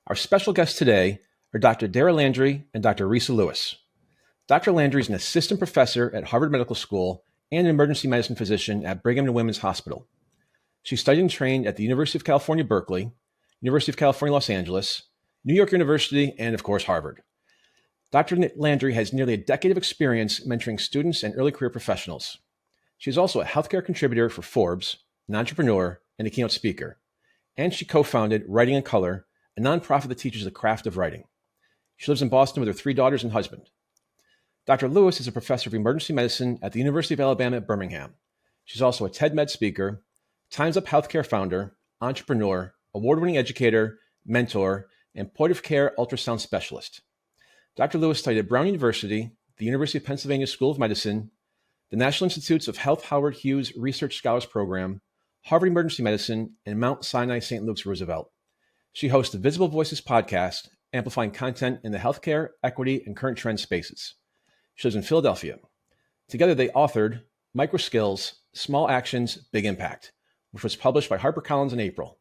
Our special guests today are Dr. Adaira Landry and Dr. Resa Lewiss. Dr. Landry is an assistant professor at Harvard Medical School and an emergency medicine physician at Brigham and Women's Hospital. She studied and trained at the University of California, Berkeley, University of California, Los Angeles, New York University, and of course, Harvard. Dr. Landry has nearly a decade of experience mentoring students and early career professionals. She is also a healthcare contributor for Forbes, an entrepreneur, and a keynote speaker. And she co-founded Writing in Color, a nonprofit that teaches the craft of writing. She lives in Boston with her 3 daughters and husband. Dr. Lewiss is a professor of emergency medicine at the University of Alabama at Birmingham. She's also a TEDMED speaker, TimesUp Healthcare founder, entrepreneur, award-winning educator, mentor, and point-of-care ultrasound specialist. Dr. Lewiss studied at Brown University, the University of Pennsylvania School of Medicine, the National Institutes of Health Howard Hughes Research Scholars Program, Harvard Emergency Medicine, and Mount Sinai St. Luke's Roosevelt. She hosts the Visible Voices podcast, amplifying content in the healthcare, equity, and current trend spaces. She lives in Philadelphia. Together, they authored MicroSkills, Small Actions, Big Impact, which was published by HarperCollins in April.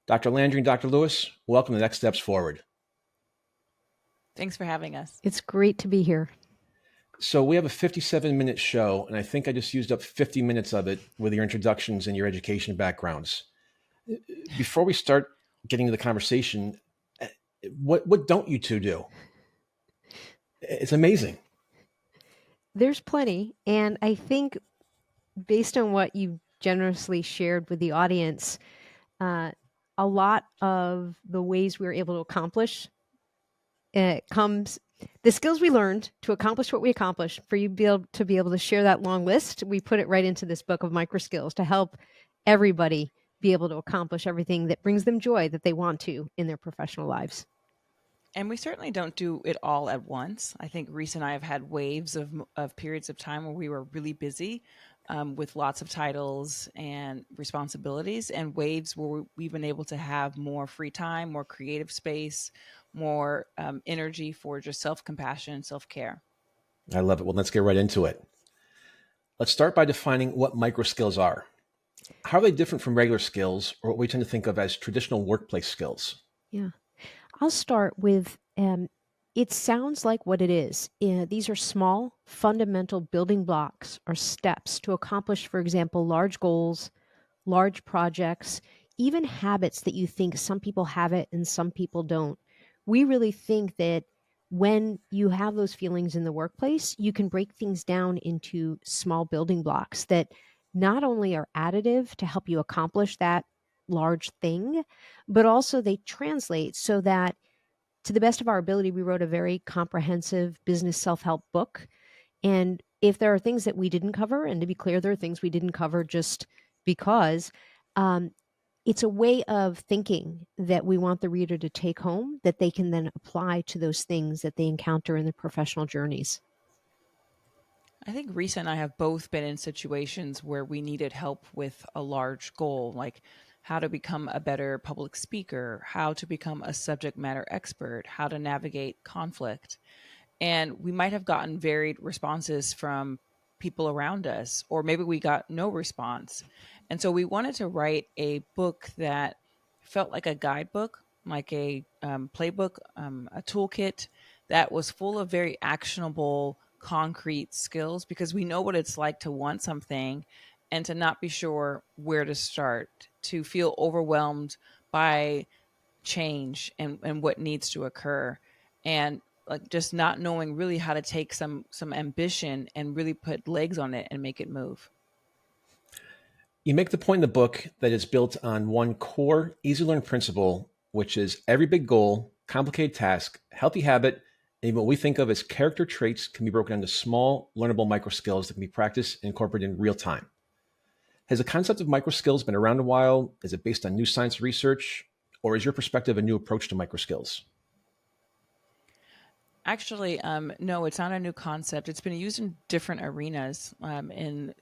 Dr. Landry and Dr. Lewiss, welcome to Next Steps Forward. Thanks for having us. It's great to be here. So we have a 57-minute show, and I think I just used up 50 minutes of it with your introductions and your education backgrounds. Before we start getting to the conversation, what don't you two do? It's amazing. There's plenty. And I think based on what you generously shared with the audience, a lot of the ways we were able to accomplish comes the skills we learned to accomplish what we accomplished. For you to be able to share that long list, we put it right into this book of MicroSkills to help everybody be able to accomplish everything that brings them joy that they want to in their professional lives. And we certainly don't do it all at once. I think Resa and I have had waves of periods of time where we were really busy with lots of titles and responsibilities, and waves where we've been able to have more free time, more creative space, more energy for just self-compassion, self-care. I love it. Well, let's get right into it. Let's start by defining what microskills are. How are they different from regular skills, or what we tend to think of as traditional workplace skills? Yeah. I'll start with, it sounds like what it is. These are small, fundamental building blocks or steps to accomplish, for example, large goals, large projects, even habits that you think some people have it and some people don't. We really think that when you have those feelings in the workplace, you can break things down into small building blocks that not only are additive to help you accomplish that large thing, but also they translate so that to the best of our ability, we wrote a very comprehensive business self-help book. And if there are things that we didn't cover, and to be clear, there are things we didn't cover just because, it's a way of thinking that we want the reader to take home that they can then apply to those things that they encounter in their professional journeys. I think Resa and I have both been in situations where we needed help with a large goal, like how to become a better public speaker, how to become a subject matter expert, how to navigate conflict. And we might have gotten varied responses from people around us, or maybe we got no response. And so we wanted to write a book that felt like a guidebook, like a playbook, a toolkit that was full of very actionable, concrete skills, because we know what it's like to want something and to not be sure where to start, to feel overwhelmed by change and what needs to occur. And like just not knowing really how to take some ambition and really put legs on it and make it move. You make the point in the book that it's built on one core, easy to learn principle, which is every big goal, complicated task, healthy habit, and even what we think of as character traits can be broken into small, learnable micro skills that can be practiced and incorporated in real time. Has the concept of microskills been around a while? Is it based on new science research? Or is your perspective a new approach to microskills? Actually, no, it's not a new concept. It's been used in different arenas in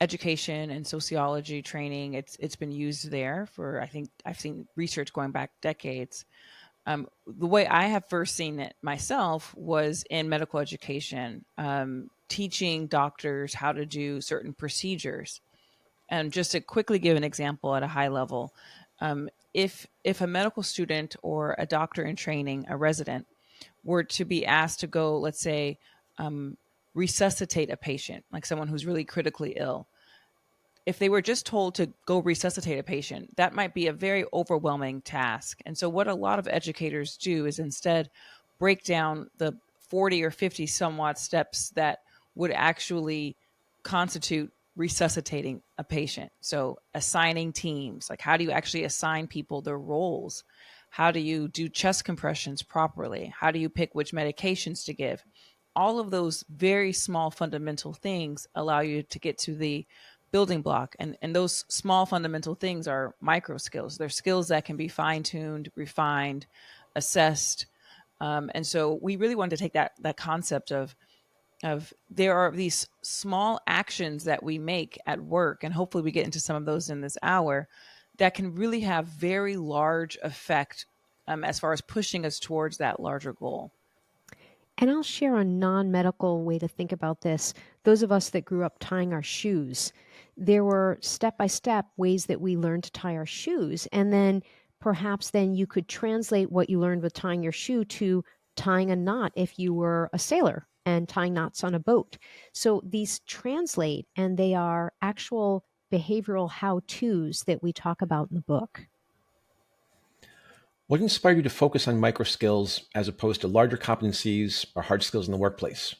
education and sociology training. It's been used there for, I think I've seen research going back decades. The way I have first seen it myself was in medical education, teaching doctors how to do certain procedures. And just to quickly give an example at a high level, if a medical student or a doctor in training, a resident, were to be asked to go, let's say, resuscitate a patient, like someone who's really critically ill, if they were just told to go resuscitate a patient, that might be a very overwhelming task. And so what a lot of educators do is instead break down the 40 or 50 somewhat steps that would actually constitute resuscitating a patient. So assigning teams, like how do you actually assign people their roles? How do you do chest compressions properly? How do you pick which medications to give? All of those very small fundamental things allow you to get to the building block. And those small fundamental things are micro skills. They're skills that can be fine-tuned, refined, assessed. And so we really wanted to take that concept of there are these small actions that we make at work, and hopefully we get into some of those in this hour, that can really have very large effect as far as pushing us towards that larger goal. And I'll share a non-medical way to think about this. Those of us that grew up tying our shoes, there were step-by-step ways that we learned to tie our shoes. And then perhaps then you could translate what you learned with tying your shoe to tying a knot if you were a sailor and tying knots on a boat. So these translate, and they are actual behavioral how-tos that we talk about in the book. What inspired you to focus on micro skills as opposed to larger competencies or hard skills in the workplace?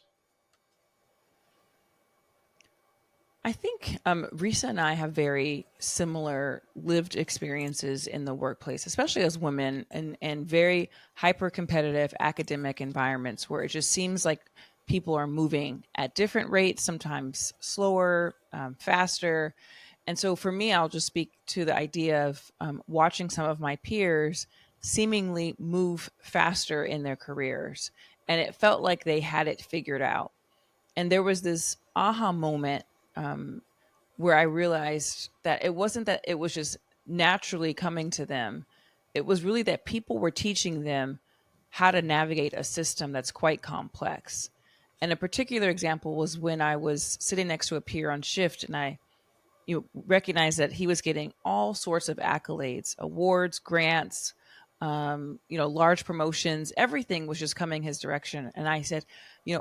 I think Resa and I have very similar lived experiences in the workplace, especially as women, and very hyper-competitive academic environments where it just seems like people are moving at different rates, sometimes slower, faster. And so for me, I'll just speak to the idea of watching some of my peers seemingly move faster in their careers. And it felt like they had it figured out. And there was this aha moment where I realized that it wasn't that it was just naturally coming to them. It was really that people were teaching them how to navigate a system that's quite complex. And a particular example was when I was sitting next to a peer on shift, and I recognized that he was getting all sorts of accolades, awards, grants, large promotions. Everything was just coming his direction. And I said,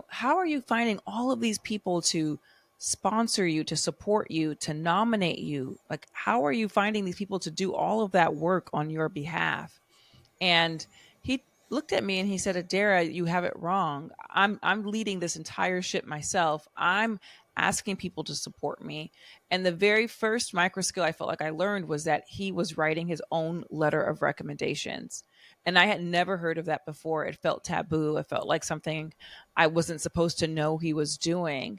how are you finding all of these people to sponsor you, to support you, to nominate you? Like, how are you finding these people to do all of that work on your behalf? And he looked at me and he said, Adaira, you have it wrong. I'm leading this entire ship myself. I'm asking people to support me. And the very first micro skill I felt like I learned was that he was writing his own letter of recommendations. And I had never heard of that before. It felt taboo. It felt like something I wasn't supposed to know he was doing.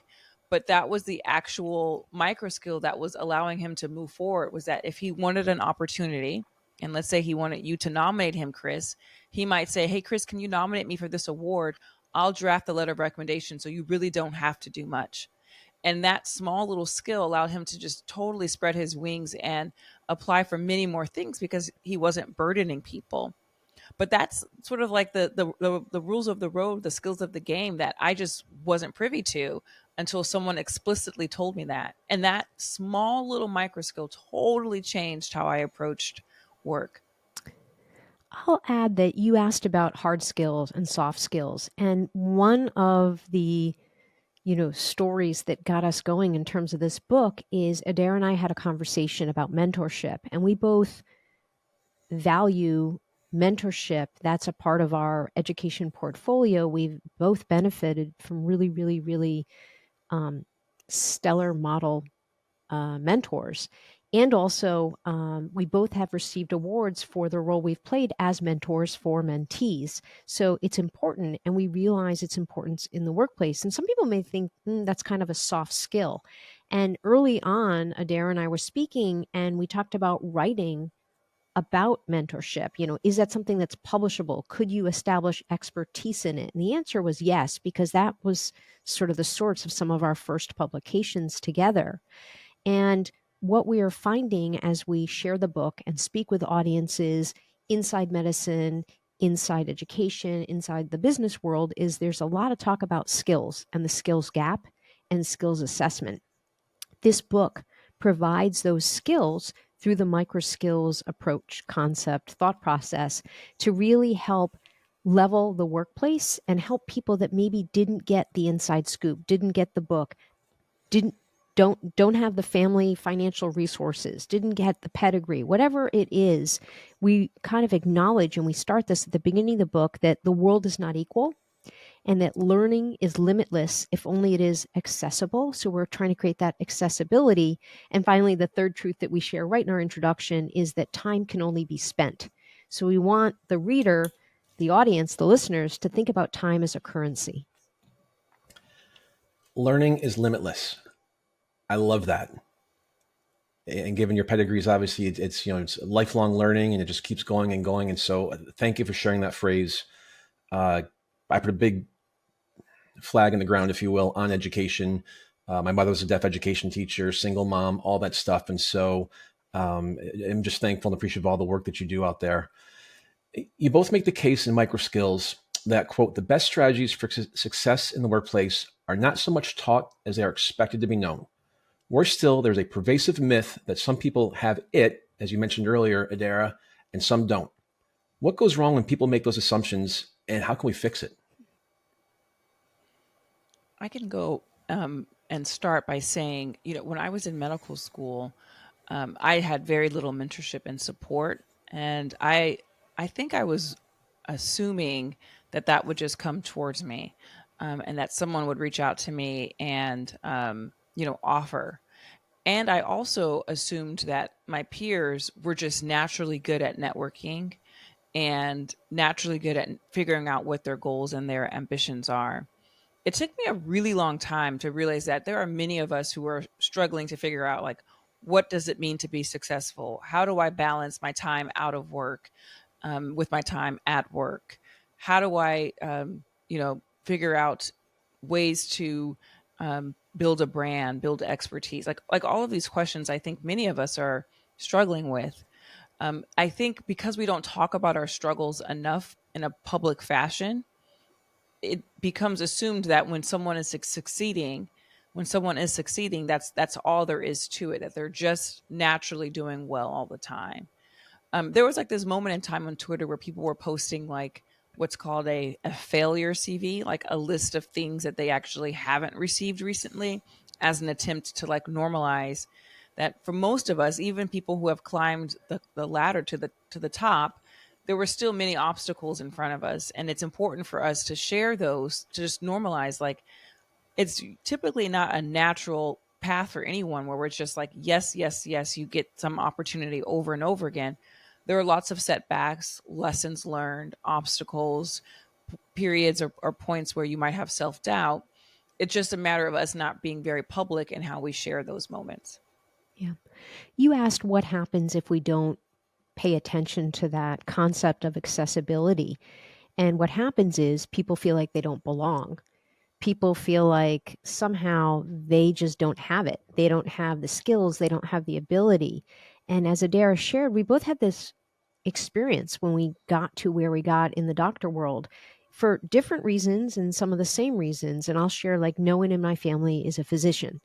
But that was the actual micro skill that was allowing him to move forward, was that if he wanted an opportunity, and let's say he wanted you to nominate him, Chris, he might say, hey, Chris, can you nominate me for this award? I'll draft the letter of recommendation so you really don't have to do much. And that small little skill allowed him to just totally spread his wings and apply for many more things because he wasn't burdening people. But that's sort of like the rules of the road, the skills of the game that I just wasn't privy to until someone explicitly told me that. And that small little micro skill totally changed how I approached work. I'll add that you asked about hard skills and soft skills. And one of the stories that got us going in terms of this book is Adaira and I had a conversation about mentorship, and we both value mentorship. That's a part of our education portfolio. We've both benefited from really, really, really stellar model mentors. And also, we both have received awards for the role we've played as mentors for mentees. So it's important, and we realize its importance in the workplace. And some people may think that's kind of a soft skill. And early on, Adaira and I were speaking, and we talked about writing about mentorship. Is that something that's publishable? Could you establish expertise in it? And the answer was yes, because that was sort of the source of some of our first publications together. And what we are finding as we share the book and speak with audiences inside medicine, inside education, inside the business world is there's a lot of talk about skills and the skills gap and skills assessment. This book provides those skills through the MicroSkills approach, concept, thought process to really help level the workplace and help people that maybe didn't get the inside scoop, didn't get the book, didn't don't have the family financial resources, didn't get the pedigree, whatever it is. We kind of acknowledge, and we start this at the beginning of the book, that the world is not equal and that learning is limitless if only it is accessible. So we're trying to create that accessibility. And finally, the third truth that we share right in our introduction is that time can only be spent. So we want the reader, the audience, the listeners to think about time as a currency. Learning is limitless. I love that. And given your pedigrees, obviously it's lifelong learning, and it just keeps going and going. And so thank you for sharing that phrase. I put a big flag in the ground, if you will, on education. My mother was a deaf education teacher, single mom, all that stuff. And so I'm just thankful and appreciative of all the work that you do out there. You both make the case in MicroSkills that, quote, the best strategies for success in the workplace are not so much taught as they are expected to be known. Worse still, there's a pervasive myth that some people have it, as you mentioned earlier, Adaira, and some don't. What goes wrong when people make those assumptions, and how can we fix it? I can go and start by saying, when I was in medical school, I had very little mentorship and support. And I think I was assuming that would just come towards me, and that someone would reach out to me and, offer. And I also assumed that my peers were just naturally good at networking and naturally good at figuring out what their goals and their ambitions are. It took me a really long time to realize that there are many of us who are struggling to figure out, like, what does it mean to be successful? How do I balance my time out of work with my time at work? How do I, figure out ways to build a brand, build expertise? Like all of these questions, I think many of us are struggling with. I think because we don't talk about our struggles enough in a public fashion, it becomes assumed that when someone is succeeding, that's all there is to it, that they're just naturally doing well all the time. There was like this moment in time on Twitter where people were posting like what's called a failure CV, like a list of things that they actually haven't received recently, as an attempt to like normalize that for most of us, even people who have climbed the ladder to the top, there were still many obstacles in front of us. And it's important for us to share those, to just normalize, like, it's typically not a natural path for anyone where it's just like, yes, yes, yes, you get some opportunity over and over again. There are lots of setbacks, lessons learned, obstacles, periods or points where you might have self-doubt. It's just a matter of us not being very public in how we share those moments. Yeah. You asked what happens if we don't pay attention to that concept of accessibility. And what happens is people feel like they don't belong. People feel like somehow they just don't have it. They don't have the skills. They don't have the ability. And as Adaira shared, we both had this experience when we got to where we got in the doctor world for different reasons and some of the same reasons. And I'll share, like, no one in my family is a physician.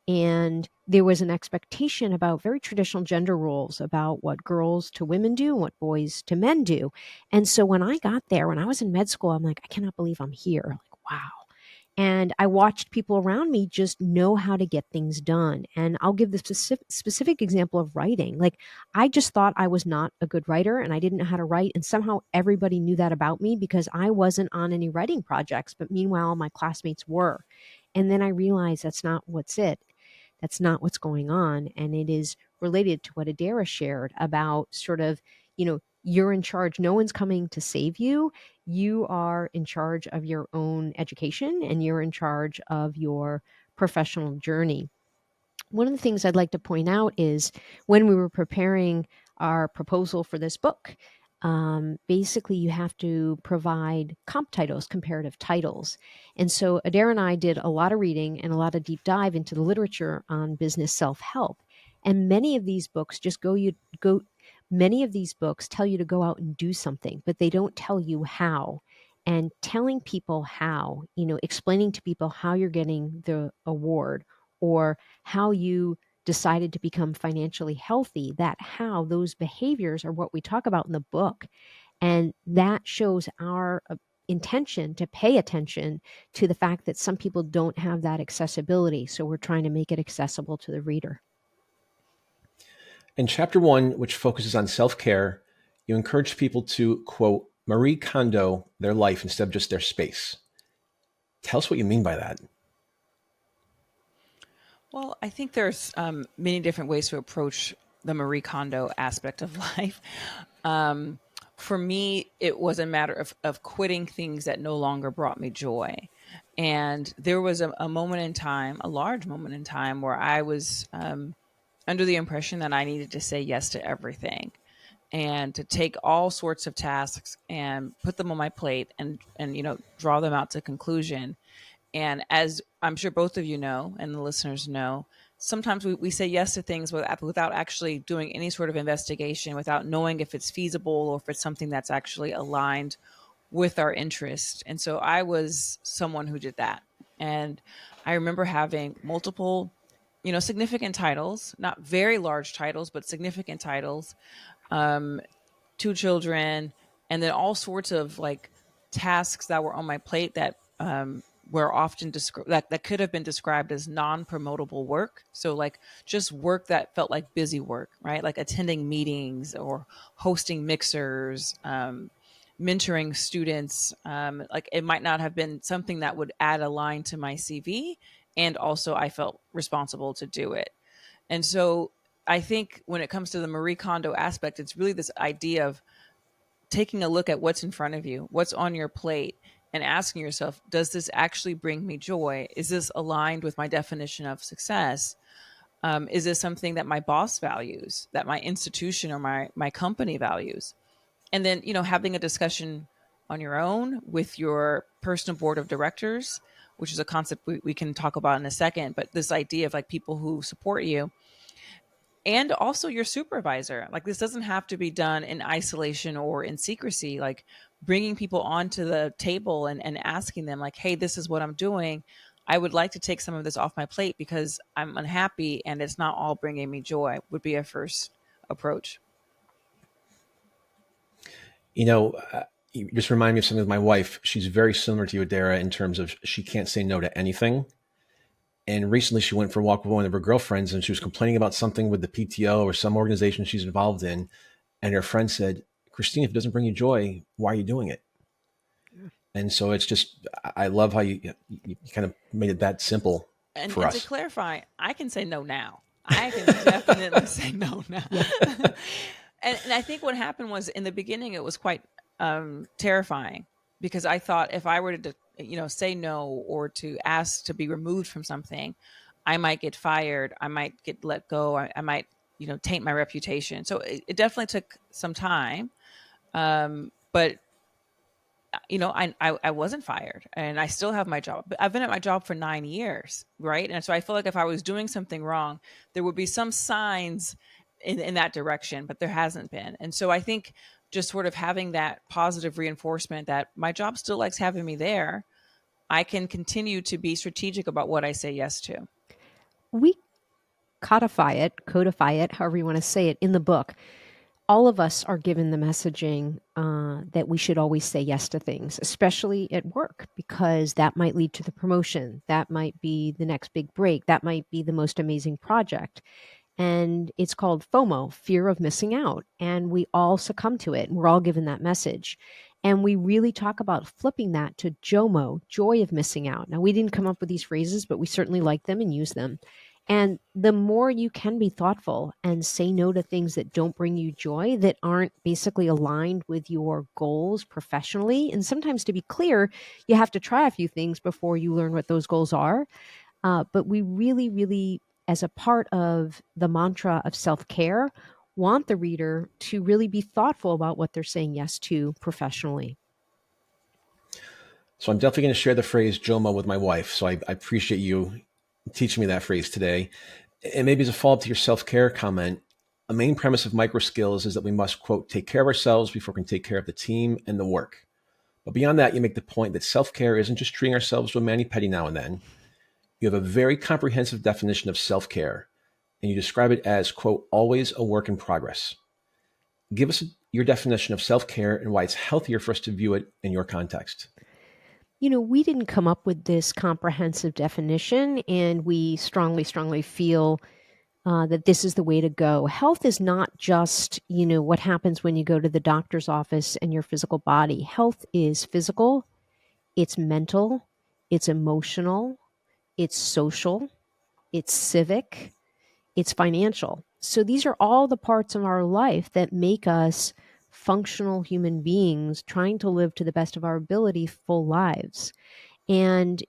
And there was an expectation about very traditional gender roles about what girls to women do and what boys to men do. And so when I got there, when I was in med school, I'm like, I cannot believe I'm here. Like, wow. And I watched people around me just know how to get things done. And I'll give the specific example of writing. Like, I just thought I was not a good writer and I didn't know how to write. And somehow everybody knew that about me because I wasn't on any writing projects. But meanwhile, my classmates were. And then I realized that's not what's it. That's not what's going on. And it is related to what Adaira shared about sort of, you're in charge. No one's coming to save you. You are in charge of your own education and you're in charge of your professional journey. One of the things I'd like to point out is when we were preparing our proposal for this book, basically you have to provide comp titles, comparative titles. And so Adaira and I did a lot of reading and a lot of deep dive into the literature on business self-help. And many of these books many of these books tell you to go out and do something, but they don't tell you how. And telling people how, explaining to people how you're getting the award or how you decided to become financially healthy, that how those behaviors are what we talk about in the book. And that shows our intention to pay attention to the fact that some people don't have that accessibility. So we're trying to make it accessible to the reader. In chapter 1, which focuses on self-care, you encourage people to, quote, Marie Kondo their life instead of just their space. Tell us what you mean by that. Well, I think there's many different ways to approach the Marie Kondo aspect of life. For me, it was a matter of quitting things that no longer brought me joy. And there was a moment in time, a large moment in time, where I was under the impression that I needed to say yes to everything and to take all sorts of tasks and put them on my plate and draw them out to conclusion. And as I'm sure both of you know, and the listeners know, sometimes we say yes to things without actually doing any sort of investigation, without knowing if it's feasible or if it's something that's actually aligned with our interest. And so I was someone who did that. And I remember having multiple, significant titles, not very large titles, but significant titles, 2 children, and then all sorts of like tasks that were on my plate that were often that could have been described as non-promotable work. So like just work that felt like busy work, right? Like attending meetings or hosting mixers, mentoring students. Like it might not have been something that would add a line to my CV. And also I felt responsible to do it. And so I think when it comes to the Marie Kondo aspect, it's really this idea of taking a look at what's in front of you, what's on your plate, and asking yourself, does this actually bring me joy? Is this aligned with my definition of success? Is this something that my boss values, that my institution or my company values? And then, having a discussion on your own with your personal board of directors, which is a concept we can talk about in a second, but this idea of like people who support you, and also your supervisor. Like this doesn't have to be done in isolation or in secrecy, like bringing people onto the table and asking them like, hey, this is what I'm doing. I would like to take some of this off my plate because I'm unhappy and it's not all bringing me joy, would be a first approach. You just remind me of something with my wife. She's very similar to you, Adaira, in terms of she can't say no to anything. And recently she went for a walk with one of her girlfriends and she was complaining about something with the PTO or some organization she's involved in. And her friend said, Christine, if it doesn't bring you joy, why are you doing it? Yeah. And so it's just, I love how you kind of made it that simple for us. And to clarify, I can say no now. I can definitely say no now. And I think what happened was in the beginning, it was quite terrifying because I thought if I were to say no or to ask to be removed from something, I might get fired. I might get let go. I might, taint my reputation. So it definitely took some time. But, I wasn't fired and I still have my job. I've been at my job for 9 years. Right. And so I feel like if I was doing something wrong, there would be some signs in that direction, but there hasn't been. And so I think just sort of having that positive reinforcement that my job still likes having me there, I can continue to be strategic about what I say yes to. We codify it, however you want to say it, in the book. All of us are given the messaging that we should always say yes to things, especially at work, because that might lead to the promotion. That might be the next big break. That might be the most amazing project. And it's called FOMO, fear of missing out. And we all succumb to it. And we're all given that message. And we really talk about flipping that to JOMO, joy of missing out. Now, we didn't come up with these phrases, but we certainly like them and use them. And the more you can be thoughtful and say no to things that don't bring you joy, that aren't basically aligned with your goals professionally. And sometimes, to be clear, you have to try a few things before you learn what those goals are. But we really, really, as a part of the mantra of self-care, want the reader to really be thoughtful about what they're saying yes to professionally. So I'm definitely going to share the phrase JOMO with my wife. So I appreciate you teaching me that phrase today. And maybe as a follow-up to your self-care comment, a main premise of MicroSkills is that we must, quote, take care of ourselves before we can take care of the team and the work. But beyond that, you make the point that self-care isn't just treating ourselves with mani-pedi now and then. You have a very comprehensive definition of self-care. and you describe it as, quote, always a work in progress. Give us your definition of self-care and why it's healthier for us to view it in your context. We didn't come up with this comprehensive definition, and we strongly feel that this is the way to go. Health is not just, what happens when you go to the doctor's office and your physical body. Health is physical, it's mental, it's emotional, it's social, it's civic, it's financial. So these are all the parts of our life that make us functional human beings trying to live to the best of our ability full lives. And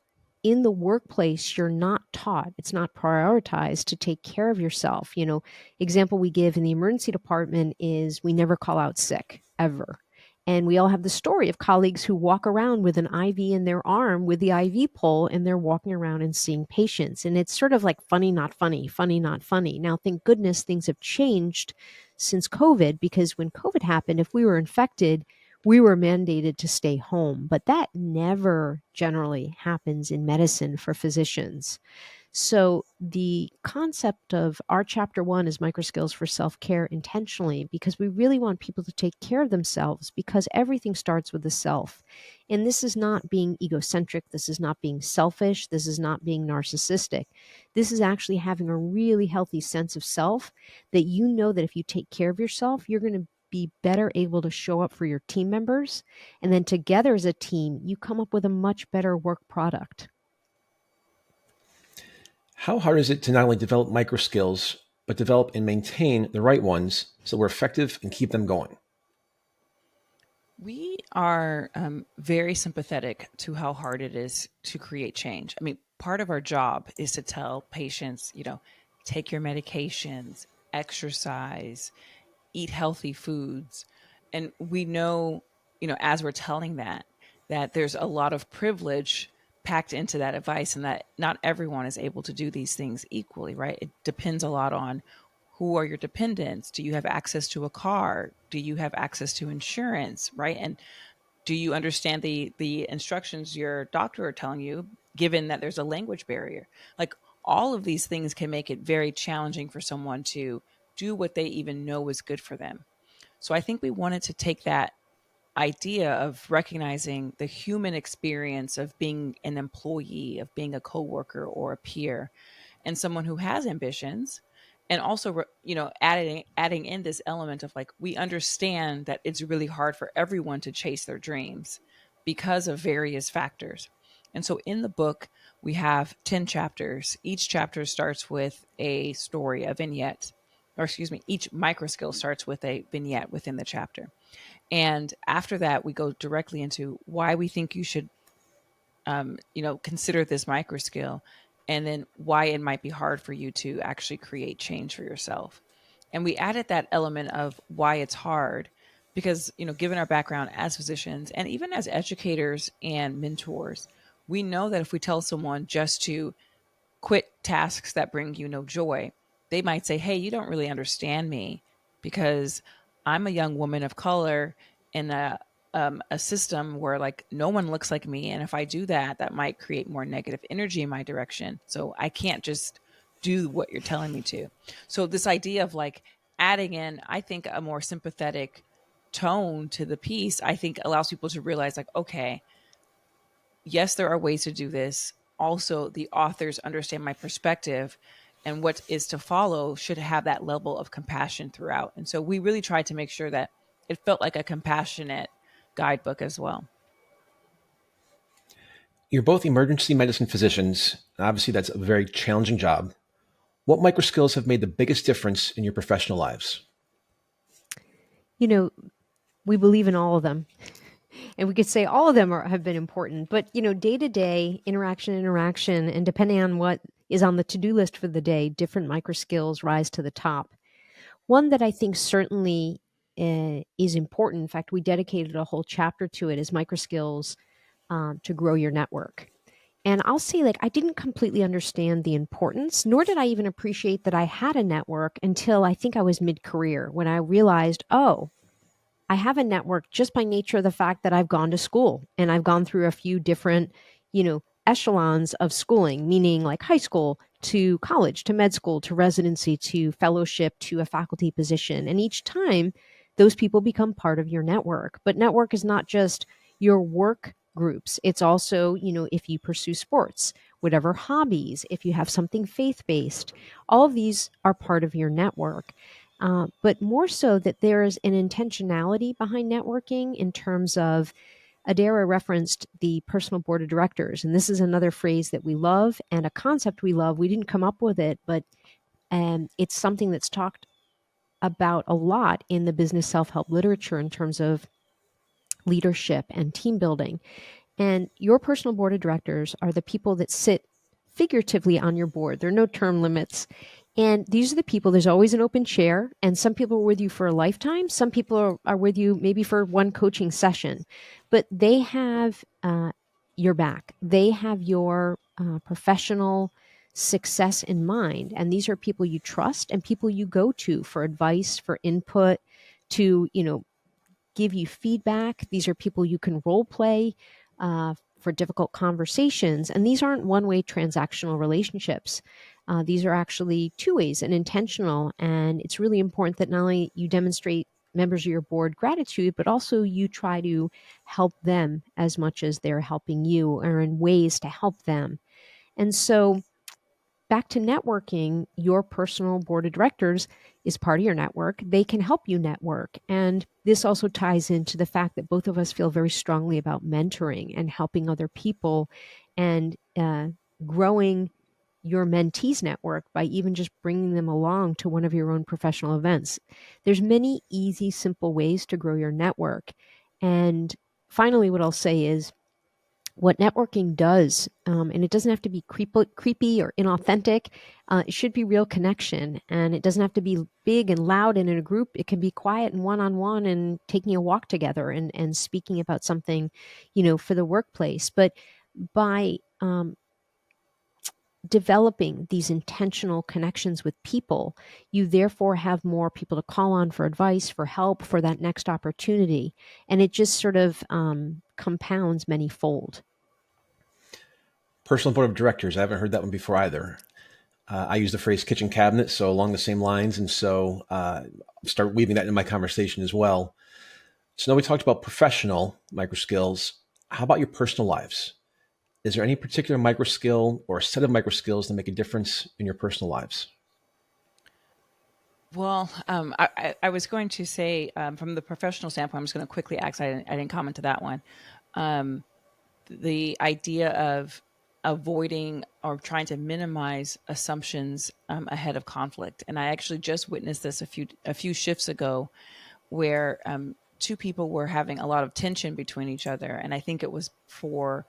in the workplace, you're not taught, it's not prioritized to take care of yourself. Example we give in the emergency department is we never call out sick, ever. And we all have the story of colleagues who walk around with an IV in their arm with the IV pole, and they're walking around and seeing patients. And it's sort of like funny, not funny, funny, not funny. Now, thank goodness things have changed since COVID, because when COVID happened, if we were infected, we were mandated to stay home. But that never generally happens in medicine for physicians. So the concept of our chapter 1 is MicroSkills for self-care intentionally, because we really want people to take care of themselves, because everything starts with the self. And this is not being egocentric. This is not being selfish. This is not being narcissistic. This is actually having a really healthy sense of self, that that if you take care of yourself, you're going to be better able to show up for your team members. And then together as a team, you come up with a much better work product. How hard is it to not only develop microskills, but develop and maintain the right ones so we're effective and keep them going? We are very sympathetic to how hard it is to create change. I mean, part of our job is to tell patients, take your medications, exercise, eat healthy foods. And we know, as we're telling that there's a lot of privilege packed into that advice, and that not everyone is able to do these things equally, right? It depends a lot on who are your dependents. Do you have access to a car? Do you have access to insurance, right? And do you understand the instructions your doctor are telling you, given that there's a language barrier? Like, all of these things can make it very challenging for someone to do what they even know is good for them. So I think we wanted to take that idea of recognizing the human experience of being an employee, of being a coworker or a peer, and someone who has ambitions, and also adding in this element of, like, we understand that it's really hard for everyone to chase their dreams because of various factors. And so in the book, we have 10 chapters. Each chapter starts with a story, a vignette, or excuse me, each microskill starts with a vignette within the chapter. And after that, we go directly into why we think you should, consider this microskill, and then why it might be hard for you to actually create change for yourself. And we added that element of why it's hard because, given our background as physicians and even as educators and mentors, we know that if we tell someone just to quit tasks that bring you no joy, they might say, hey, you don't really understand me, because I'm a young woman of color in a system where, like, no one looks like me. And if I do that, that might create more negative energy in my direction. So I can't just do what you're telling me to. So this idea of, like, adding in, I think, a more sympathetic tone to the piece, I think allows people to realize, like, okay, yes, there are ways to do this. Also, the authors understand my perspective, and what is to follow should have that level of compassion throughout. And so we really tried to make sure that it felt like a compassionate guidebook as well. You're both emergency medicine physicians. Obviously, that's a very challenging job. What microskills have made the biggest difference in your professional lives? We believe in all of them. And we could say all of them have been important. But, day-to-day interaction, and depending on what is on the to-do list for the day, different microskills rise to the top. One that I think certainly is important, in fact, we dedicated a whole chapter to it, is microskills to grow your network. And I'll say, like, I didn't completely understand the importance, nor did I even appreciate that I had a network until I think I was mid-career, when I realized, oh, I have a network just by nature of the fact that I've gone to school and I've gone through a few different, echelons of schooling, meaning like high school, to college, to med school, to residency, to fellowship, to a faculty position. And each time, those people become part of your network. But network is not just your work groups. It's also, if you pursue sports, whatever hobbies, if you have something faith-based, all of these are part of your network. But more so that there is an intentionality behind networking in terms of Adaira referenced the personal board of directors, and this is another phrase that we love and a concept we love. We didn't come up with it, but it's something that's talked about a lot in the business self-help literature in terms of leadership and team building. And your personal board of directors are the people that sit figuratively on your board. There are no term limits. And these are the people, there's always an open chair, and some people are with you for a lifetime. Some people are with you maybe for one coaching session, but they have your back. They have your professional success in mind. And these are people you trust and people you go to for advice, for input, to, give you feedback. These are people you can role play for difficult conversations. And these aren't one-way transactional relationships. These are actually two ways and intentional. And it's really important that not only you demonstrate members of your board gratitude, but also you try to help them as much as they're helping you, or in ways to help them. And so back to networking, your personal board of directors is part of your network. They can help you network. And this also ties into the fact that both of us feel very strongly about mentoring and helping other people and growing your mentees network by even just bringing them along to one of your own professional events. There's many easy, simple ways to grow your network. And finally, what I'll say is, what networking does, and it doesn't have to be creepy or inauthentic, it should be real connection. And it doesn't have to be big and loud and in a group. It can be quiet and one-on-one and taking a walk together and speaking about something, for the workplace. But by developing these intentional connections with people, you therefore have more people to call on for advice, for help, for that next opportunity. And it just sort of compounds many-fold. Personal board of directors. I haven't heard that one before either. I use the phrase kitchen cabinet, so along the same lines. And so start weaving that into my conversation as well. So now we talked about professional microskills. How about your personal lives? Is there any particular microskill or a set of microskills that make a difference in your personal lives? Well, I was going to say, from the professional standpoint, I'm just going to quickly ask, I didn't comment to that one. The idea of avoiding or trying to minimize assumptions ahead of conflict. And I actually just witnessed this a few shifts ago, where two people were having a lot of tension between each other. And I think it was for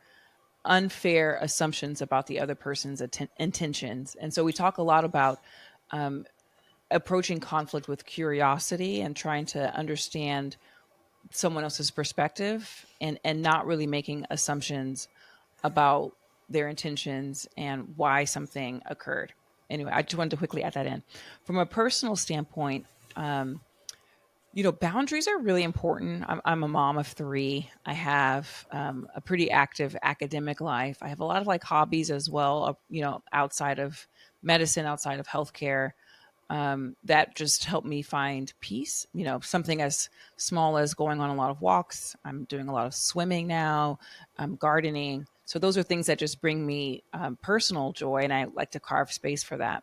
unfair assumptions about the other person's intentions. And so we talk a lot about approaching conflict with curiosity and trying to understand someone else's perspective, and not really making assumptions about their intentions and why something occurred. Anyway, I just wanted to quickly add that in. From a personal standpoint, boundaries are really important. I'm a mom of 3. I have a pretty active academic life. I have a lot of hobbies as well, outside of medicine, outside of healthcare, that just help me find peace. Something as small as going on a lot of walks. I'm doing a lot of swimming now. I'm gardening. So those are things that just bring me personal joy, and I like to carve space for that.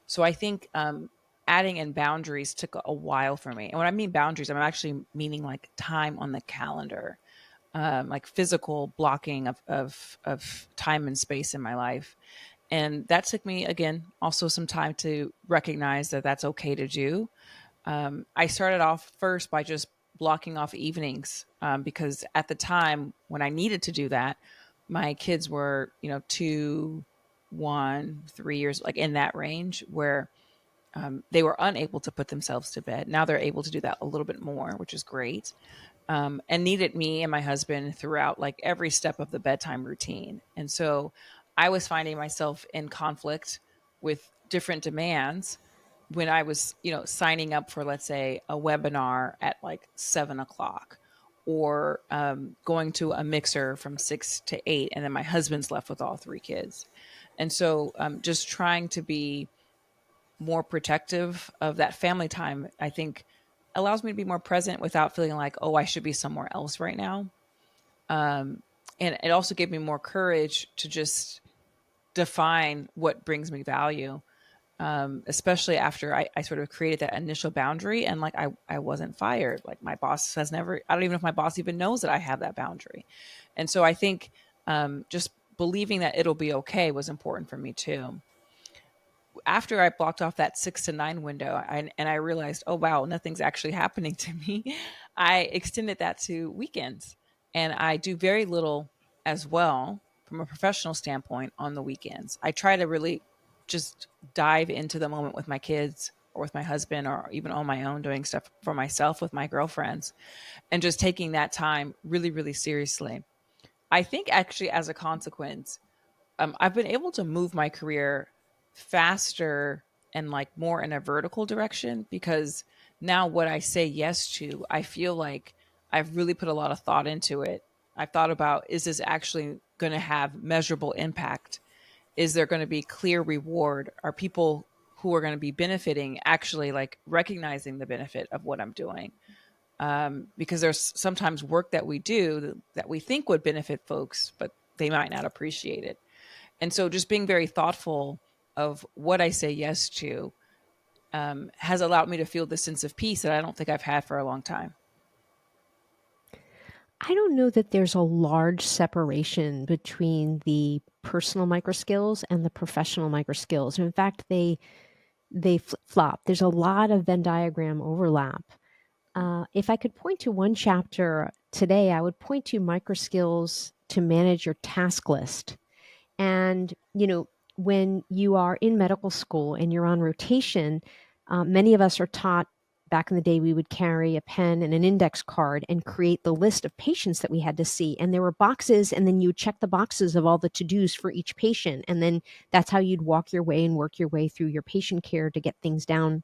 So I think adding in boundaries took a while for me. And when I mean boundaries, I'm actually meaning time on the calendar, physical blocking of time and space in my life. And that took me, again, also some time to recognize that that's okay to do. I started off first by just blocking off evenings, because at the time when I needed to do that, my kids were, 2, 1, 3 years, in that range, where they were unable to put themselves to bed. Now they're able to do that a little bit more, which is great. And needed me and my husband throughout every step of the bedtime routine. And so I was finding myself in conflict with different demands when I was, signing up for, let's say, a webinar at 7:00, or going to a mixer from 6 to 8, and then my husband's left with all 3 kids. And so just trying to be more protective of that family time, I think allows me to be more present without feeling like, oh, I should be somewhere else right now. And it also gave me more courage to just define what brings me value, especially after I sort of created that initial boundary, and like I wasn't fired. Like my boss has never, I don't even know if my boss even knows that I have that boundary. And so I think just believing that it'll be okay was important for me too. After I blocked off that 6 to 9 window, and I realized, oh, wow, nothing's actually happening to me, I extended that to weekends. And I do very little as well from a professional standpoint on the weekends. I try to really just dive into the moment with my kids or with my husband, or even on my own, doing stuff for myself with my girlfriends, and just taking that time really, really seriously. I think actually, as a consequence, I've been able to move my career faster and like more in a vertical direction, because now what I say yes to, I feel like I've really put a lot of thought into it. I've thought about, is this actually going to have measurable impact? Is there going to be clear reward? Are people who are going to be benefiting actually like recognizing the benefit of what I'm doing? Because there's sometimes work that we do that we think would benefit folks, but they might not appreciate it. And so just being very thoughtful of what I say yes to has allowed me to feel this sense of peace that I don't think I've had for a long time. I don't know that there's a large separation between the personal microskills and the professional microskills. In fact, they flip-flop. There's a lot of Venn diagram overlap. If I could point to one chapter today, I would point to MicroSkills to manage your task list. And, when you are in medical school and you're on rotation, many of us are taught, back in the day, we would carry a pen and an index card and create the list of patients that we had to see. And there were boxes, and then you would check the boxes of all the to-dos for each patient. And then that's how you'd walk your way and work your way through your patient care to get things down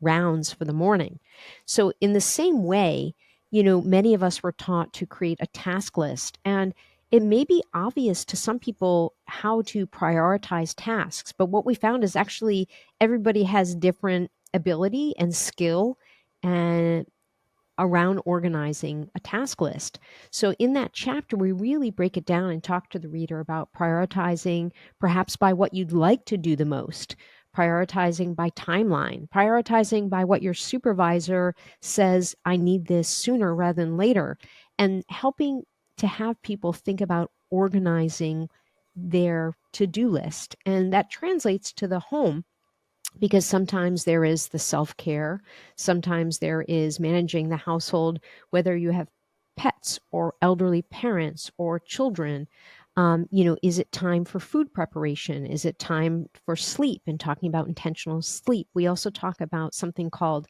rounds for the morning. So in the same way, many of us were taught to create a task list, and it may be obvious to some people how to prioritize tasks, but what we found is actually everybody has different ability and skill and around organizing a task list. So in that chapter, we really break it down and talk to the reader about prioritizing perhaps by what you'd like to do the most, prioritizing by timeline, prioritizing by what your supervisor says, I need this sooner rather than later, and helping to have people think about organizing their to-do list. And that translates to the home, because sometimes there is the self-care, sometimes there is managing the household, whether you have pets or elderly parents or children. Is it time for food preparation? Is it time for sleep? And talking about intentional sleep, we also talk about something called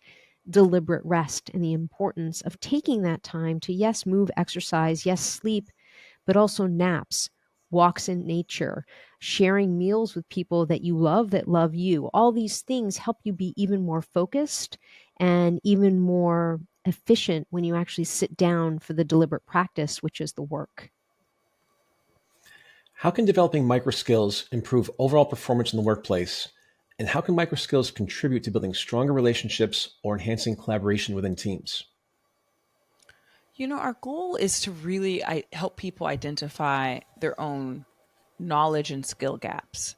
deliberate rest and the importance of taking that time to, yes, move, exercise, yes, sleep, but also naps, walks in nature, sharing meals with people that you love, that love you. All these things help you be even more focused and even more efficient when you actually sit down for the deliberate practice, which is the work. How can developing microskills improve overall performance in the workplace? And how can microskills contribute to building stronger relationships or enhancing collaboration within teams? Our goal is to really help people identify their own knowledge and skill gaps,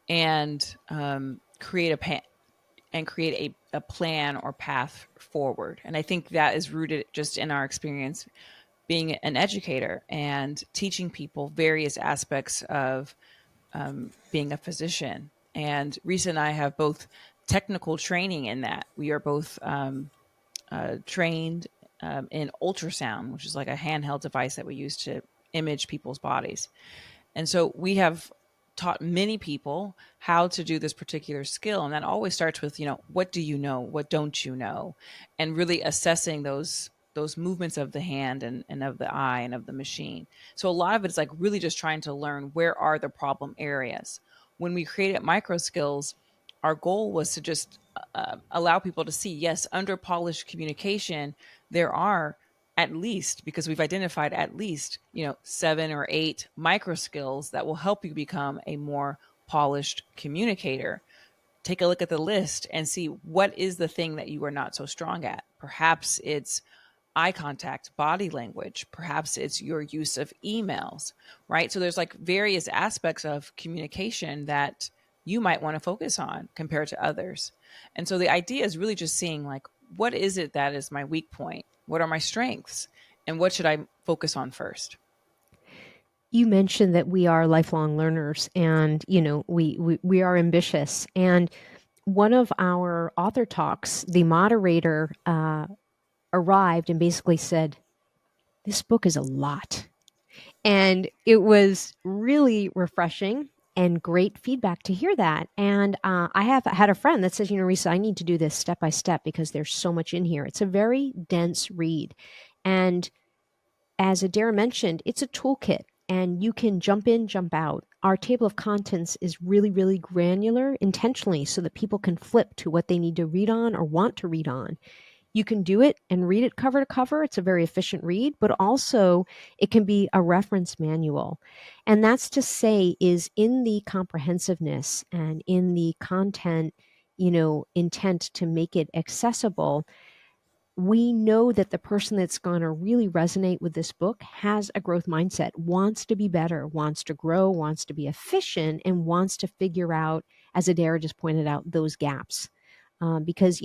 and create a plan or path forward. And I think that is rooted just in our experience being an educator and teaching people various aspects of being a physician. And Resa and I have both technical training in that. We are both trained in ultrasound, which is like a handheld device that we use to image people's bodies. And so we have taught many people how to do this particular skill. And that always starts with, what do you know? What don't you know? And really assessing those movements of the hand and of the eye and of the machine. So a lot of it is like really just trying to learn, where are the problem areas. When we created MicroSkills, our goal was to just allow people to see, yes, under polished communication, there are at least, because we've identified at least, 7 or 8 MicroSkills that will help you become a more polished communicator. Take a look at the list and see what is the thing that you are not so strong at. Perhaps it's eye contact, body language. Perhaps it's your use of emails, right? So there's like various aspects of communication that you might want to focus on compared to others. And so the idea is really just seeing like, what is it that is my weak point? What are my strengths? And what should I focus on first? You mentioned that we are lifelong learners, and we are ambitious. And one of our author talks, the moderator arrived and basically said, "This book is a lot." And it was really refreshing and great feedback to hear that. And I have had a friend that says, Resa, I need to do this step by step because there's so much in here. It's a very dense read. And as Adaira mentioned, it's a toolkit and you can jump in, jump out. Our table of contents is really, really granular intentionally so that people can flip to what they need to read on or want to read on. You can do it and read it cover to cover. It's a very efficient read, but also it can be a reference manual. And that's to say is in the comprehensiveness and in the content, intent to make it accessible. We know that the person that's going to really resonate with this book has a growth mindset, wants to be better, wants to grow, wants to be efficient, and wants to figure out, as Adaira just pointed out, those gaps. Because,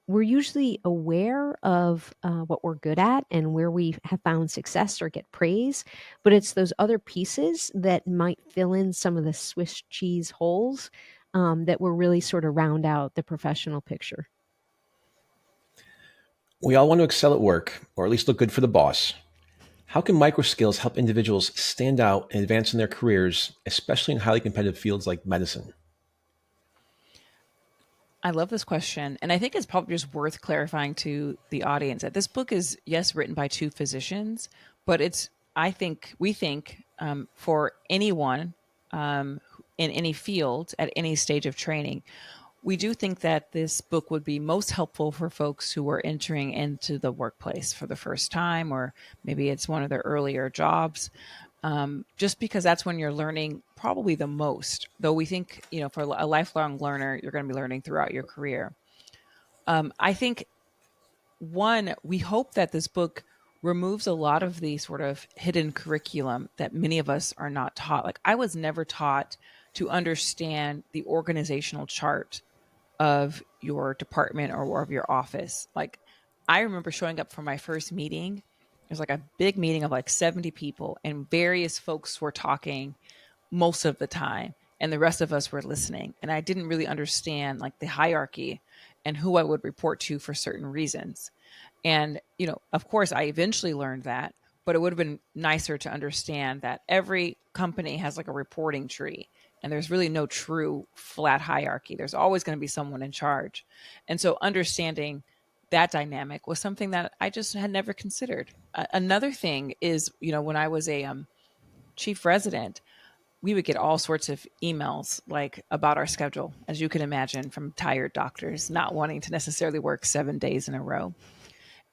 we're usually aware of what we're good at and where we have found success or get praise, but it's those other pieces that might fill in some of the Swiss cheese holes that will really sort of round out the professional picture. We all want to excel at work, or at least look good for the boss. How can MicroSkills help individuals stand out and advance in their careers, especially in highly competitive fields like medicine? I love this question. And I think it's probably just worth clarifying to the audience that this book is, yes, written by 2 physicians, but we think for anyone in any field at any stage of training, we do think that this book would be most helpful for folks who are entering into the workplace for the first time, or maybe it's one of their earlier jobs. Just because that's when you're learning probably the most, though we think, for a lifelong learner, you're going to be learning throughout your career. I think, we hope that this book removes a lot of the sort of hidden curriculum that many of us are not taught. Like, I was never taught to understand the organizational chart of your department or of your office. Like, I remember showing up for my first meeting. It was like a big meeting of like 70 people, and various folks were talking most of the time, and the rest of us were listening. And I didn't really understand like the hierarchy and who I would report to for certain reasons. And, of course, I eventually learned that, but it would have been nicer to understand that every company has like a reporting tree, and there's really no true flat hierarchy. There's always going to be someone in charge. And so understanding that dynamic was something that I just had never considered. Another thing is, when I was a chief resident, we would get all sorts of emails like about our schedule, as you can imagine, from tired doctors not wanting to necessarily work 7 days in a row.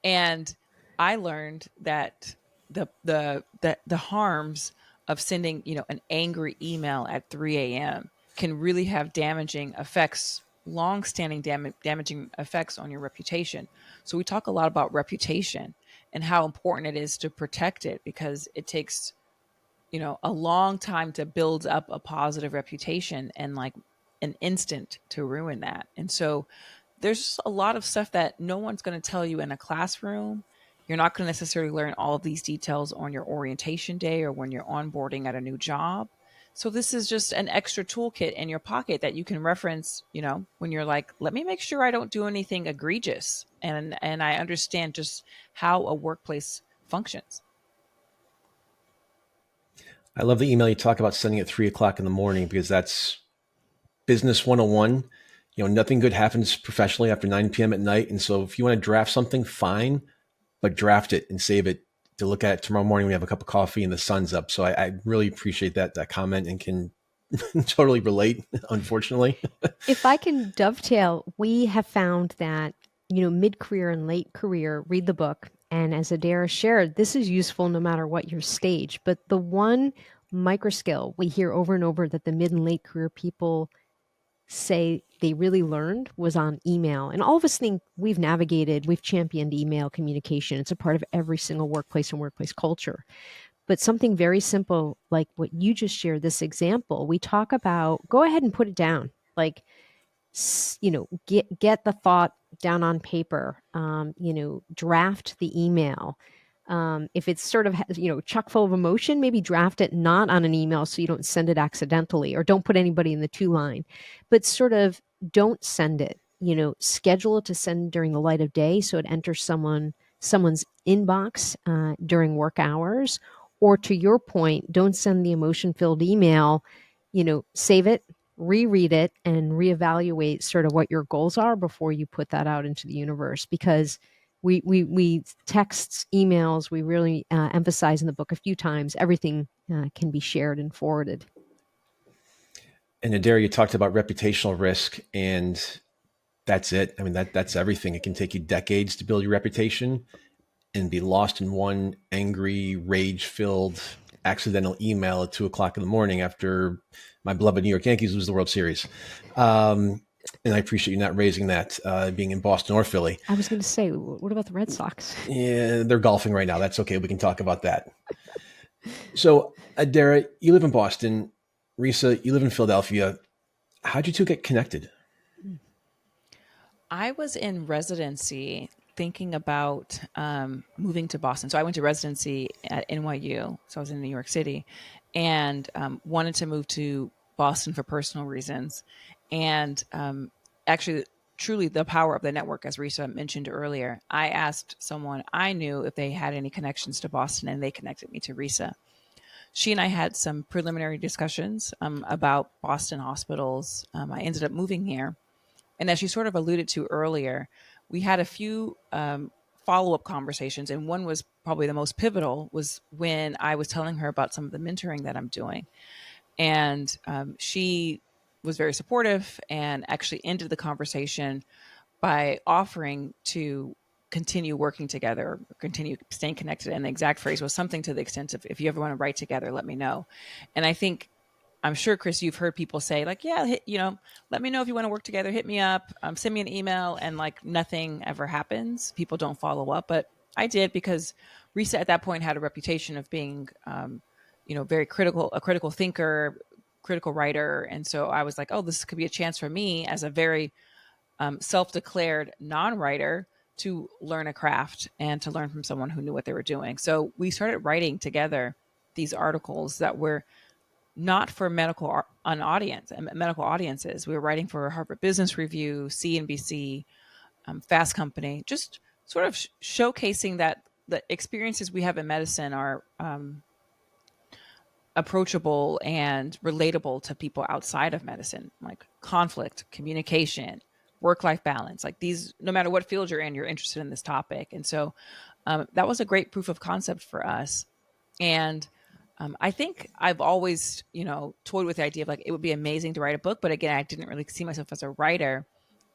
And I learned that the harms of sending, an angry email at 3 a.m. can really have damaging effects, long-standing damaging effects on your reputation. So we talk a lot about reputation and how important it is to protect it, because it takes, a long time to build up a positive reputation and like an instant to ruin that. And so there's a lot of stuff that no one's going to tell you in a classroom. You're not going to necessarily learn all of these details on your orientation day or when you're onboarding at a new job. So this is just an extra toolkit in your pocket that you can reference, when you're like, let me make sure I don't do anything egregious. And I understand just how a workplace functions. I love the email you talk about sending at 3:00 in the morning, because that's business 101. Nothing good happens professionally after 9 p.m. at night. And so if you want to draft something, fine, but draft it and save it to look at tomorrow morning when we have a cup of coffee and the sun's up. So I really appreciate that comment and can totally relate, unfortunately. If I can dovetail, we have found that, mid-career and late career, read the book And as Adaira shared, this is useful no matter what your stage. But the one microskill we hear over and over that the mid and late career people say they really learned was on email. And all of us think we've championed email communication. It's a part of every single workplace and workplace culture. But something very simple, like what you just shared, this example, we talk about, go ahead and put it down. Like, get the thought down on paper, draft the email. If it's sort of, chock full of emotion, maybe draft it not on an email so you don't send it accidentally, or don't put anybody in the to line, but sort of don't send it, schedule it to send during the light of day so it enters someone's inbox during work hours. Or to your point, don't send the emotion-filled email, save it, reread it, and reevaluate sort of what your goals are before you put that out into the universe. Because we texts, emails, we really emphasize in the book a few times, everything can be shared and forwarded. And Adaira, you talked about reputational risk, and that's it. I mean, that's everything. It can take you decades to build your reputation and be lost in one angry, rage-filled, accidental email at 2:00 in the morning after my beloved New York Yankees lose the World Series. And I appreciate you not raising that, being in Boston or Philly. I was going to say, what about the Red Sox? Yeah, they're golfing right now. That's okay. We can talk about that. So, Adaira, you live in Boston. Resa, you live in Philadelphia. How'd you two get connected? I was in residency thinking about moving to Boston. So I went to residency at NYU. So I was in New York City, and wanted to move to Boston for personal reasons. And actually, truly the power of the network, as Resa mentioned earlier, I asked someone I knew if they had any connections to Boston, and they connected me to Resa. She and I had some preliminary discussions about Boston hospitals. I ended up moving here. And as she sort of alluded to earlier, we had a few follow-up conversations. And one was probably the most pivotal, was when I was telling her about some of the mentoring that I'm doing. And she was very supportive and actually ended the conversation by offering to continue working together, or continue staying connected. And the exact phrase was something to the extent of, if you ever want to write together, let me know. And I think, I'm sure, Chris, you've heard people say, like, yeah, let me know if you want to work together, hit me up, send me an email, and like nothing ever happens. People don't follow up, but I did, because Resa at that point had a reputation of being, very a critical thinker, critical writer. And so I was like, oh, this could be a chance for me as a very self-declared non-writer to learn a craft and to learn from someone who knew what they were doing. So we started writing together these articles that were not for medical audiences. We were writing for Harvard Business Review, CNBC, Fast Company, just sort of showcasing that the experiences we have in medicine are approachable and relatable to people outside of medicine, like conflict, communication, work-life balance. Like these, no matter what field you're in, you're interested in this topic. And so that was a great proof of concept for us. And I think I've always, toyed with the idea of like, it would be amazing to write a book. But again, I didn't really see myself as a writer.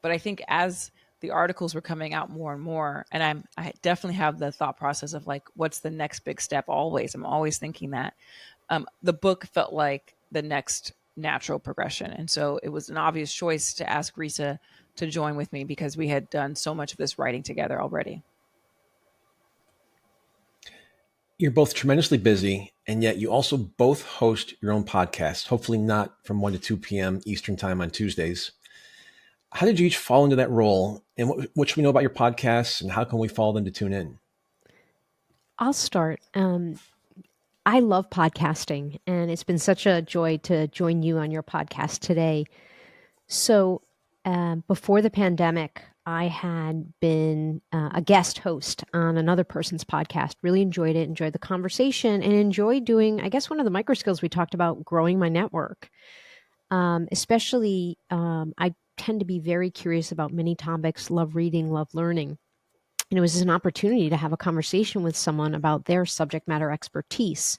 But I think as the articles were coming out more and more, and I definitely have the thought process of like, what's the next big step always? I'm always thinking that. The book felt like the next natural progression. And so it was an obvious choice to ask Resa to join with me, because we had done so much of this writing together already. You're both tremendously busy, and yet you also both host your own podcast, hopefully not from 1 to 2 p.m. Eastern time on Tuesdays. How did you each fall into that role, and what should we know about your podcasts, and how can we follow them to tune in? I'll start. I love podcasting, and it's been such a joy to join you on your podcast today. So before the pandemic, I had been a guest host on another person's podcast, really enjoyed it, enjoyed the conversation, and enjoyed doing, I guess, one of the microskills we talked about, growing my network. Especially, I tend to be very curious about many topics, love reading, love learning. And it was an opportunity to have a conversation with someone about their subject matter expertise.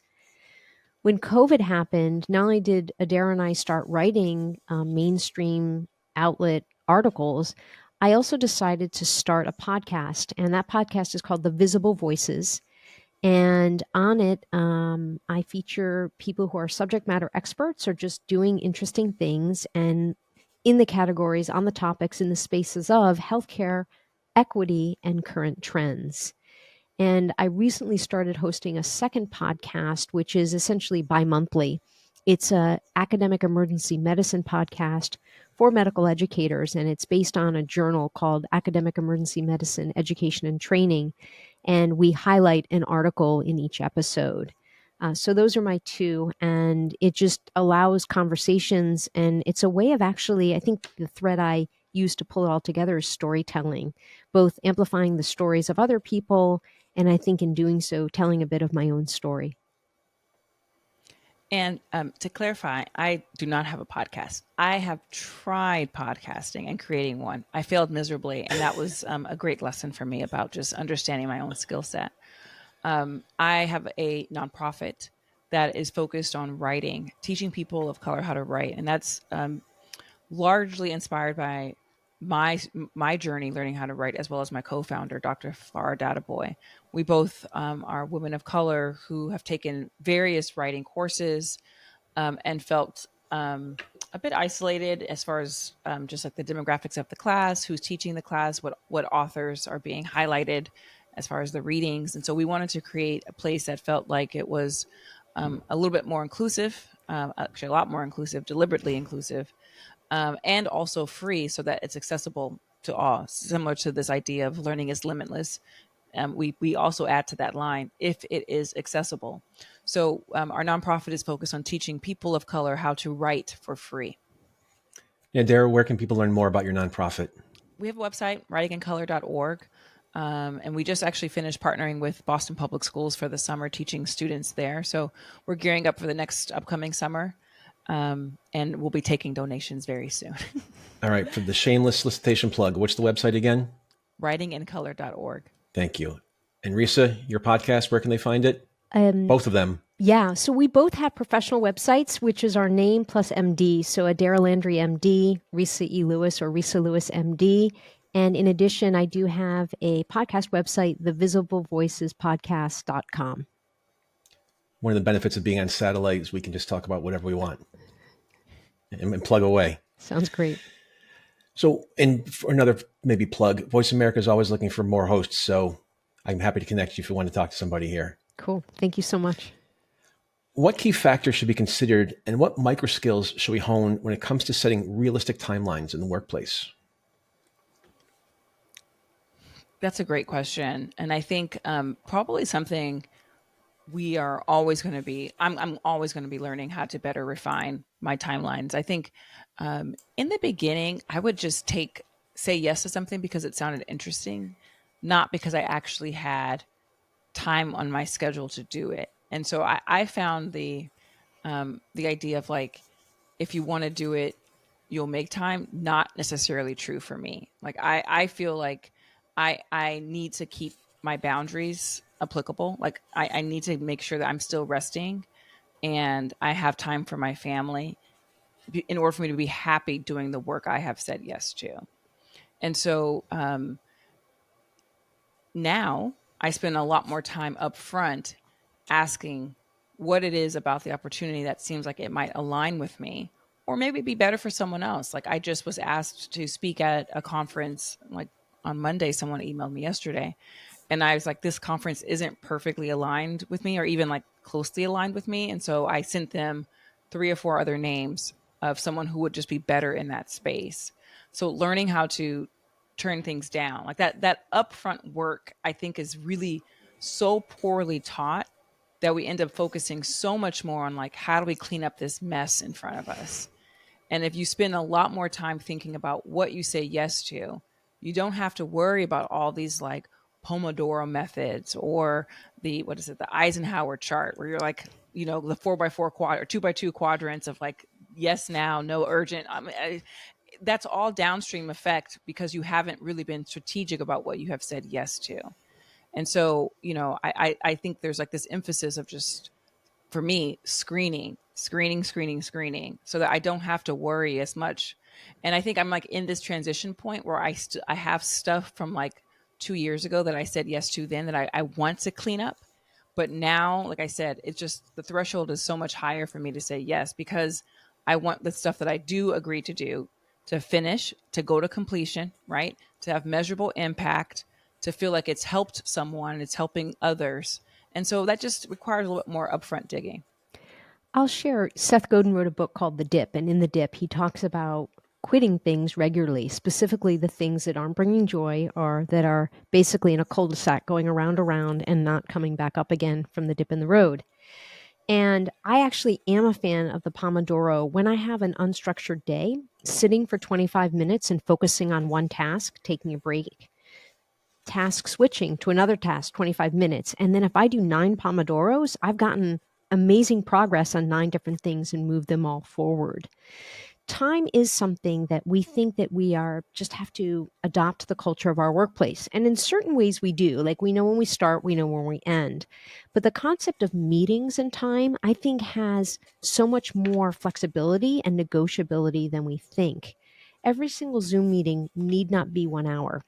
When COVID happened, not only did Adaira and I start writing mainstream outlet articles, I also decided to start a podcast, and that podcast is called The Visible Voices. And on it, I feature people who are subject matter experts or just doing interesting things, and in the categories, on the topics, in the spaces of healthcare, equity, and current trends. And I recently started hosting a second podcast, which is essentially bi-monthly. It's a academic emergency medicine podcast for medical educators, and it's based on a journal called Academic Emergency Medicine Education and Training. And we highlight an article in each episode. So those are my two, and it just allows conversations, and it's a way of actually, I think the thread I use to pull it all together is storytelling, both amplifying the stories of other people, and I think in doing so, telling a bit of my own story. And to clarify, I do not have a podcast. I have tried podcasting and creating one. I failed miserably, and that was a great lesson for me about just understanding my own skill set. I have a nonprofit that is focused on writing, teaching people of color how to write, and that's largely inspired by my journey learning how to write, as well as my co-founder, Dr. Flora Databoy. We both are women of color who have taken various writing courses and felt a bit isolated as far as just like the demographics of the class, who's teaching the class, what authors are being highlighted as far as the readings. And so we wanted to create a place that felt like it was a little bit more inclusive, actually a lot more inclusive, deliberately inclusive, and also free, so that it's accessible to all, similar to this idea of learning is limitless. We also add to that line, if it is accessible. So our nonprofit is focused on teaching people of color how to write for free. Yeah, Adaira, where can people learn more about your nonprofit? We have a website, writingincolor.org. And we just actually finished partnering with Boston Public Schools for the summer, teaching students there. So we're gearing up for the next upcoming summer. And we'll be taking donations very soon. All right. For the shameless solicitation plug, what's the website again? writingincolor.org. Thank you. And Resa, your podcast, where can they find it? Both of them. Yeah. So we both have professional websites, which is our name plus MD. So Adaira Landry, MD, Resa E. Lewiss or Resa Lewiss, MD. And in addition, I do have a podcast website, thevisiblevoicespodcast.com. One of the benefits of being on satellite is we can just talk about whatever we want and plug away. Sounds great. So, and for another maybe plug, Voice America is always looking for more hosts. So I'm happy to connect you if you want to talk to somebody here. Cool. Thank you so much. What key factors should be considered and what microskills should we hone when it comes to setting realistic timelines in the workplace? That's a great question. And I think probably something we are always going to be, I'm always going to be learning how to better refine my timelines. I think in the beginning, I would just say yes to something because it sounded interesting, not because I actually had time on my schedule to do it. And so I found the idea of like, if you want to do it, you'll make time, not necessarily true for me. Like I feel like I need to keep my boundaries applicable. Like I need to make sure that I'm still resting and I have time for my family in order for me to be happy doing the work I have said yes to. And so now I spend a lot more time up front asking what it is about the opportunity that seems like it might align with me, or maybe be better for someone else. Like I just was asked to speak at a conference, like on Monday, someone emailed me yesterday, and I was like, this conference isn't perfectly aligned with me or even like closely aligned with me. And so I sent them 3 or 4 other names of someone who would just be better in that space. So learning how to turn things down, like that upfront work, I think is really so poorly taught that we end up focusing so much more on like, how do we clean up this mess in front of us? And if you spend a lot more time thinking about what you say yes to, you don't have to worry about all these like Pomodoro methods or the Eisenhower chart, where you're like, the 4x4 or 2x2 quadrants of like, yes, now, no, urgent. That's all downstream effect because you haven't really been strategic about what you have said yes to. And so, I think there's like this emphasis of just, for me, screening, so that I don't have to worry as much And I think I'm like in this transition point where I have stuff from like 2 years ago that I said yes to then that I want to clean up. But now, like I said, it's just the threshold is so much higher for me to say yes, because I want the stuff that I do agree to do to finish, to go to completion, right? To have measurable impact, to feel like it's helped someone, it's helping others. And so that just requires a little bit more upfront digging. I'll share, Seth Godin wrote a book called The Dip, and in The Dip, he talks about quitting things regularly, specifically the things that aren't bringing joy or that are basically in a cul-de-sac going around and not coming back up again from the dip in the road. And I actually am a fan of the Pomodoro. When I have an unstructured day, sitting for 25 minutes and focusing on one task, taking a break, task switching to another task, 25 minutes. And then if I do 9 Pomodoros, I've gotten amazing progress on 9 different things and moved them all forward. Time is something that we think that we are just have to adopt the culture of our workplace. And in certain ways we do. Like we know when we start, we know when we end. But the concept of meetings and time, I think, has so much more flexibility and negotiability than we think. Every single Zoom meeting need not be 1 hour.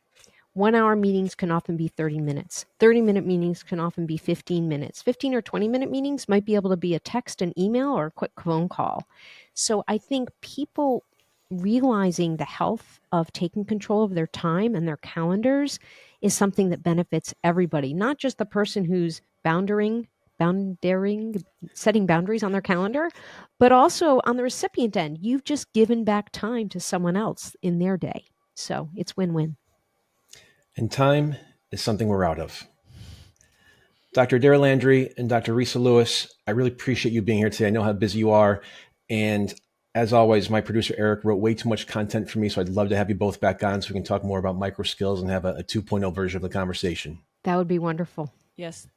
1 hour meetings can often be 30 minutes. 30-minute meetings can often be 15 minutes. 15 or 20-minute meetings might be able to be a text, an email, or a quick phone call. So I think people realizing the health of taking control of their time and their calendars is something that benefits everybody, not just the person who's setting boundaries on their calendar, but also on the recipient end. You've just given back time to someone else in their day. So it's win-win. And time is something we're out of. Dr. Adaira Landry and Dr. Resa Lewiss, I really appreciate you being here today. I know how busy you are. And as always, my producer, Eric, wrote way too much content for me. So I'd love to have you both back on so we can talk more about MicroSkills and have a 2.0 version of the conversation. That would be wonderful. Yes.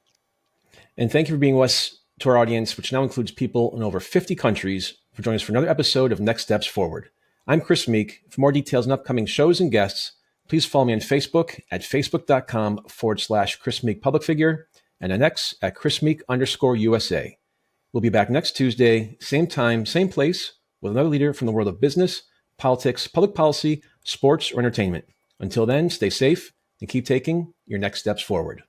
And thank you for being with us, to our audience, which now includes people in over 50 countries, for joining us for another episode of Next Steps Forward. I'm Chris Meek. For more details on upcoming shows and guests, please follow me on Facebook at facebook.com/Chris Meek Public Figure and on X at Chris Meek_USA. We'll be back next Tuesday, same time, same place, with another leader from the world of business, politics, public policy, sports, or entertainment. Until then, stay safe and keep taking your next steps forward.